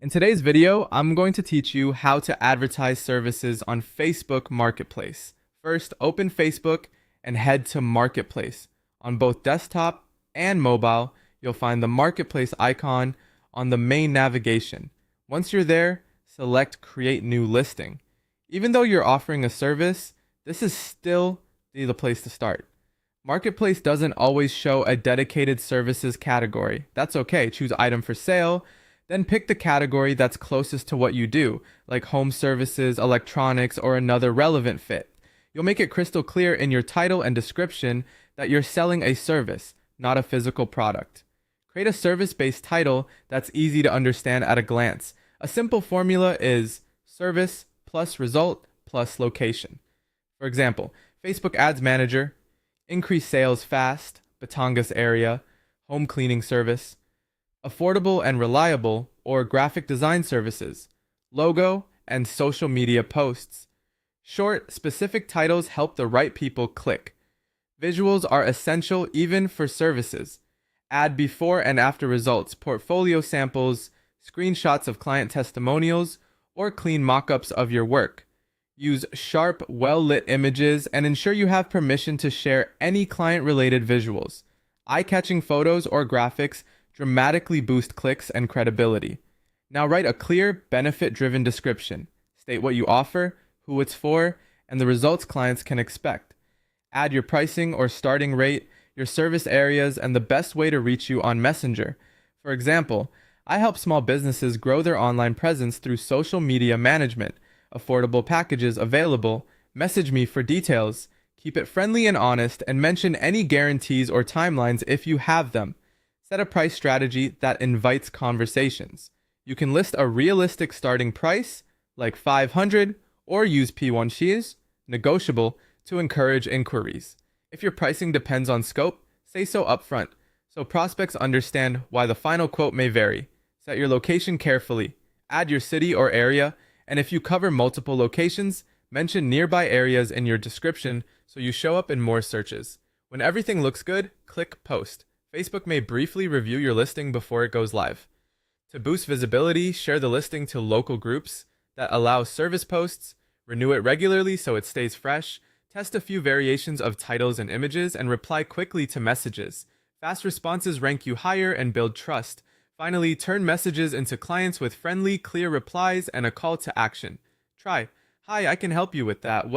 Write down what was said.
In today's video, I'm going to teach you how to advertise services on Facebook Marketplace. First, open Facebook and head to Marketplace. On both desktop and mobile, you'll find the Marketplace icon on the main navigation. Once you're there, select Create New Listing. Even though you're offering a service, this is still the place to start. Marketplace doesn't always show a dedicated services category. That's okay. Choose Item for Sale, then pick the category that's closest to what you do, like home services, electronics, or another relevant fit. You'll make it crystal clear in your title and description that you're selling a service, not a physical product. Create a service-based title that's easy to understand at a glance. A simple formula is service plus result plus location. For example, Facebook Ads Manager, increase sales fast, Batangas area, home cleaning service, affordable and reliable or graphic design services, logo, and social media posts. Short, specific titles help the right people click. Visuals are essential even for services. Add before and after results, portfolio samples, screenshots of client testimonials, or clean mock-ups of your work. Use sharp, well-lit images and ensure you have permission to share any client-related visuals. Eye-catching photos or graphics dramatically boost clicks and credibility. Now write a clear, benefit-driven description. State what you offer, who it's for, and the results clients can expect. Add your pricing or starting rate, your service areas, and the best way to reach you on Messenger. For example, I help small businesses grow their online presence through social media management. Affordable packages available. Message me for details. Keep it friendly and honest, and mention any guarantees or timelines if you have them. Set a price strategy that invites conversations. You can list a realistic starting price, like $500, or use P1 negotiable, to encourage inquiries. If your pricing depends on scope, say so upfront, so prospects understand why the final quote may vary. Set your location carefully. Add your city or area, and if you cover multiple locations, mention nearby areas in your description so you show up in more searches. When everything looks good, click Post. Facebook may briefly review your listing before it goes live. To boost visibility, share the listing to local groups that allow service posts, renew it regularly so it stays fresh, test a few variations of titles and images, and reply quickly to messages. Fast responses rank you higher and build trust. Finally, turn messages into clients with friendly, clear replies and a call to action. Try, "Hi, I can help you with that. What